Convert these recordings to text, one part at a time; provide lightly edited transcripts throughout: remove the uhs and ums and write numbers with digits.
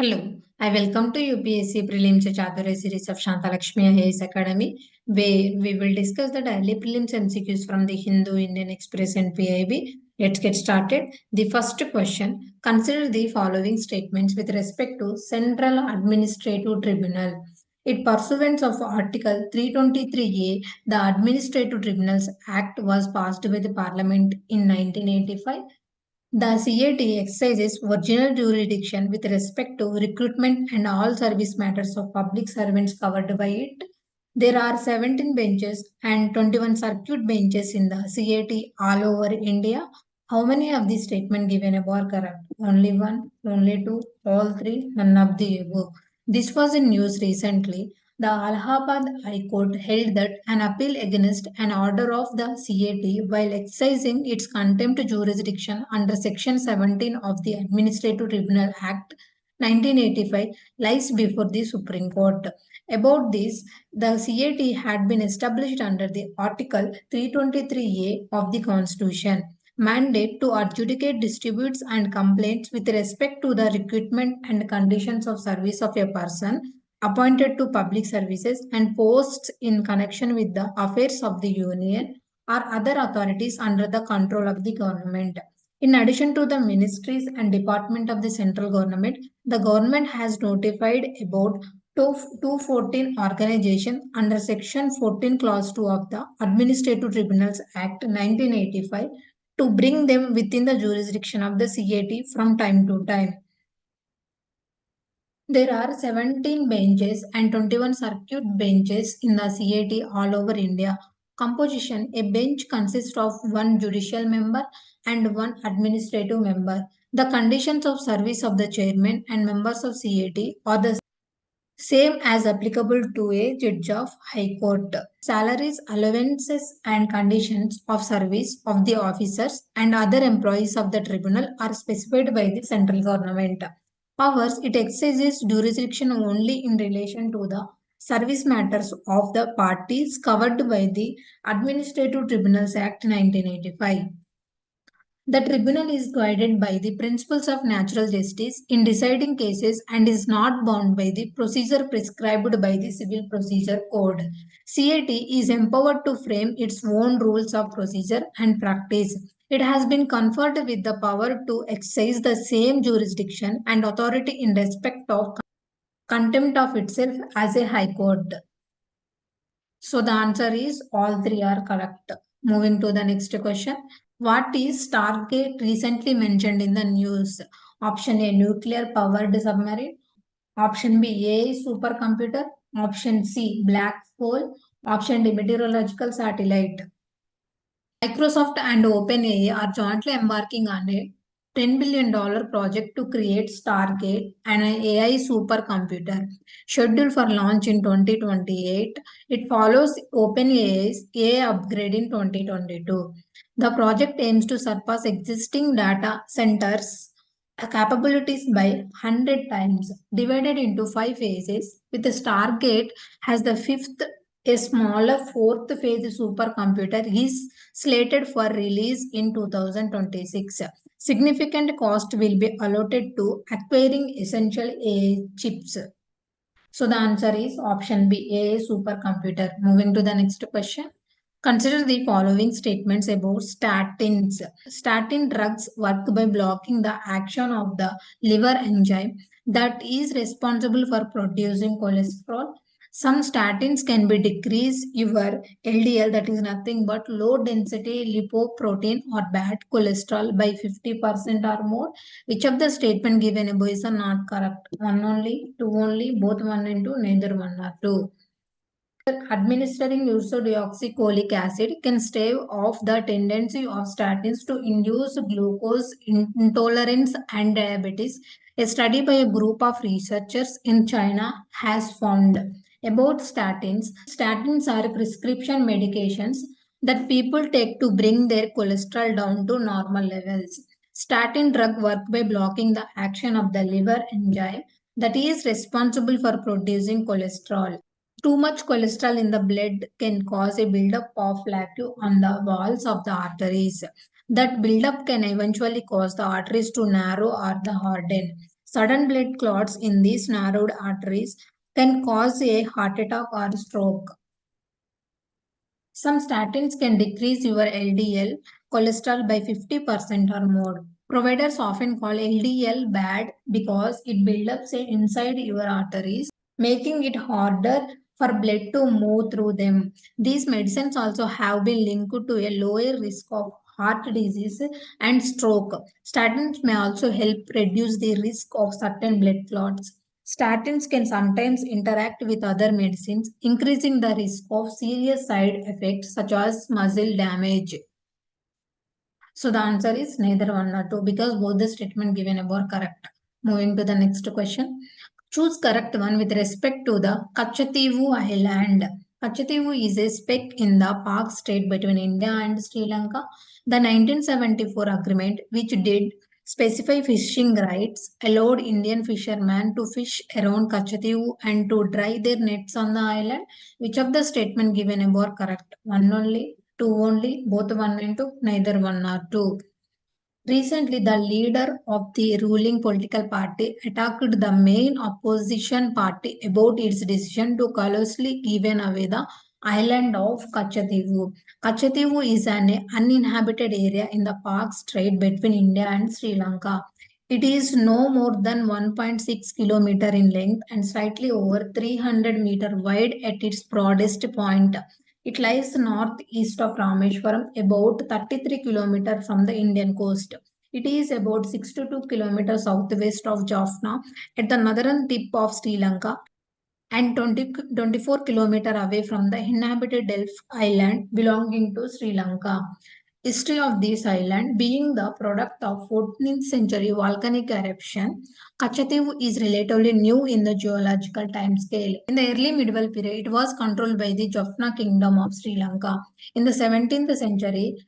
Hello, I welcome to UPSC Prelims Chaturya series of SHANTHA LAKSHMI IAS Academy, where we will discuss the daily prelims MCQs from the Hindu, Indian Express and PIB. Let's get started. The first question, consider the following statements with respect to Central Administrative Tribunal. In pursuance of Article 323A, the Administrative Tribunals Act was passed by the Parliament in 1985. The CAT exercises original jurisdiction with respect to recruitment and all service matters of public servants covered by it. There are 17 benches and 21 circuit benches in the CAT all over India. How many of the statements given above are correct? Only one, only two, all three, none of the above. This was in news recently. The Allahabad High Court held that an appeal against an order of the CAT while exercising its contempt jurisdiction under Section 17 of the Administrative Tribunal Act 1985 lies before the Supreme Court. About this, the CAT had been established under the Article 323A of the Constitution. Mandate to adjudicate disputes and complaints with respect to the recruitment and conditions of service of a person appointed to public services and posts in connection with the affairs of the union or other authorities under the control of the government. In addition to the ministries and department of the central government, the government has notified about 214 organizations under Section 14 Clause 2 of the Administrative Tribunals Act 1985 to bring them within the jurisdiction of the CAT from time to time. There are 17 benches and 21 circuit benches in the CAT all over India. Composition: a bench consists of one judicial member and one administrative member. The conditions of service of the chairman and members of CAT are the same as applicable to a judge of High Court. Salaries, allowances, and conditions of service of the officers and other employees of the tribunal are specified by the central government. Powers: it exercises jurisdiction only in relation to the service matters of the parties covered by the Administrative Tribunals Act 1985. The tribunal is guided by the principles of natural justice in deciding cases and is not bound by the procedure prescribed by the Civil Procedure Code. CAT is empowered to frame its own rules of procedure and practice. It has been conferred with the power to exercise the same jurisdiction and authority in respect of contempt of itself as a high court. So the answer is all three are correct. Moving to the next question. What is Stargate recently mentioned in the news? Option A, nuclear powered submarine. Option B, AI supercomputer. Option C, black hole. Option D, meteorological satellite. Microsoft and OpenAI are jointly embarking on a $10 billion project to create Stargate, an AI supercomputer. Scheduled for launch in 2028, it follows OpenAI's AI upgrade in 2022. The project aims to surpass existing data centers' capabilities by 100 times, divided into 5 phases, with the Stargate as the fifth. A smaller fourth phase supercomputer is slated for release in 2026. Significant cost will be allotted to acquiring essential AI chips. So the answer is option B, AI supercomputer. Moving to the next question. Consider the following statements about statins. Statin drugs work by blocking the action of the liver enzyme that is responsible for producing cholesterol. Some statins can be decrease your LDL, that is nothing but low density lipoprotein or bad cholesterol by 50% or more. Which of the statement given above is not correct? One only, two only, both one and two, neither one or two. Administering ursodeoxycholic acid can stave off the tendency of statins to induce glucose intolerance and diabetes. A study by a group of researchers in China has found about statins. Statins are prescription medications that people take to bring their cholesterol down to normal levels. Statin drug work by blocking the action of the liver enzyme that is responsible for producing cholesterol. Too much cholesterol in the blood can cause a buildup of plaque on the walls of the arteries. That buildup can eventually cause the arteries to narrow or the harden. Sudden blood clots in these narrowed arteries can cause a heart attack or stroke. Some statins can decrease your LDL cholesterol by 50% or more. Providers often call LDL bad because it builds up inside your arteries, making it harder for blood to move through them. These medicines also have been linked to a lower risk of heart disease and stroke. Statins may also help reduce the risk of certain blood clots. Statins can sometimes interact with other medicines, increasing the risk of serious side effects such as muscle damage. So the answer is neither one nor two because both the statement given above are correct. Moving to the next question. Choose correct one with respect to the Kachativu Island. Kachativu is a speck in the Pak state between India and Sri Lanka. The 1974 agreement, which did specify fishing rights, allowed Indian fishermen to fish around Kachativu and to dry their nets on the island. Which of the statement given above are correct? One only, two only, both one and two, neither one or two. Recently, the leader of the ruling political party attacked the main opposition party about its decision to callously give away the island of Kachativu. Kachativu is an uninhabited area in the Pak Strait between India and Sri Lanka. It is no more than 1.6 kilometer in length and slightly over 300 meter wide at its broadest point. It lies northeast of Rameshwaram, about 33 kilometers from the Indian coast. It is about 62 kilometers southwest of Jaffna at the northern tip of Sri Lanka and 24 kilometers away from the inhabited Delft island belonging to Sri Lanka. History of this island being the product of 14th century volcanic eruption, Kachativu is relatively new in the geological timescale. In the early medieval period, it was controlled by the Jaffna kingdom of Sri Lanka. In the 17th century,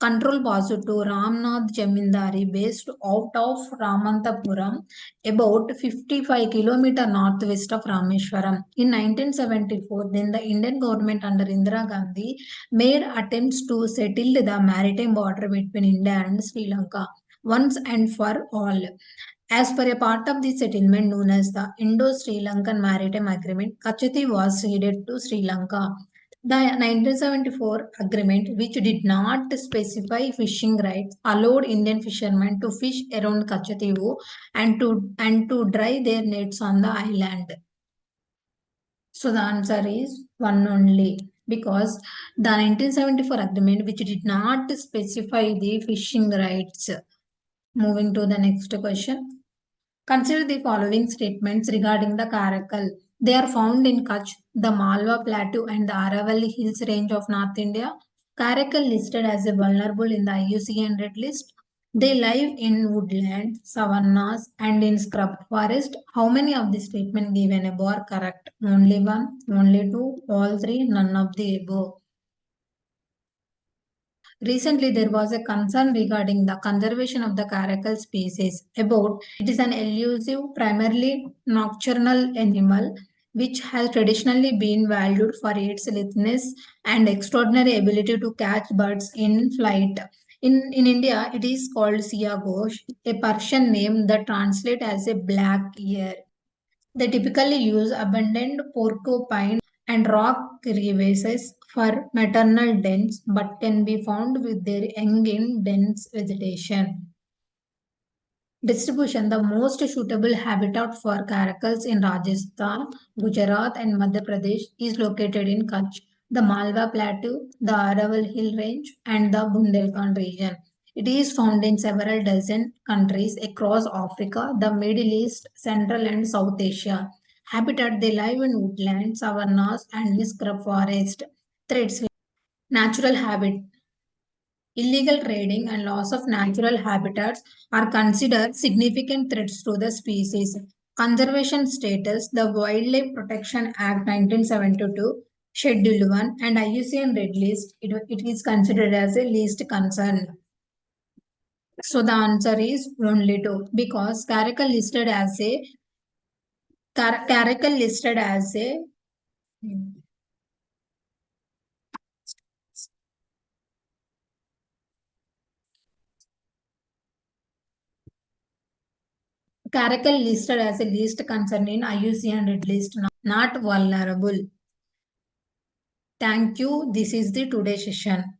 control passed to Ramnath Jamindari based out of Ramantapuram, about 55 km northwest of Rameshwaram. In 1974, then the Indian government under Indira Gandhi made attempts to settle the maritime border between India and Sri Lanka once and for all. As per a part of the settlement known as the Indo-Sri Lankan Maritime Agreement, Kachati was ceded to Sri Lanka. The 1974 agreement, which did not specify fishing rights, allowed Indian fishermen to fish around Kachativu and to dry their nets on the island. So the answer is one only because the 1974 agreement, which did not specify the fishing rights. Moving to the next question. Consider the following statements regarding the Karakal. They are found in Kutch, the Malwa Plateau and the Aravalli Hills range of North India. Karakal listed as a vulnerable in the IUCN Red List. They live in woodland, savannas and in scrub forest. How many of the statements given above are correct? Only one, only two, all three, none of the above. Recently, there was a concern regarding the conservation of the caracal species. About it is an elusive, primarily nocturnal animal which has traditionally been valued for its litheness and extraordinary ability to catch birds in flight. In India, it is called siyagosh, a Persian name that translates as a black ear. They typically use abundant porcupine and rock crevices for maternal dens but can be found with their young in dense vegetation. Distribution. The most suitable habitat for caracals in Rajasthan, Gujarat and Madhya Pradesh is located in Kutch, the Malwa Plateau, the Araval Hill Range and the Bundelkhand region. It is found in several dozen countries across Africa, the Middle East, Central and South Asia. Habitat. They live in woodlands, savannas and scrub forest. Threats. Natural habitat. Illegal trading and loss of natural habitats are considered significant threats to the species. Conservation status. The Wildlife Protection Act 1972, Schedule 1 and IUCN Red List, it is considered as a least concern. So the answer is only 2 because Caracal listed as a Caracal listed as a least concern in IUCN Red List, not vulnerable. Thank you. This is the today session.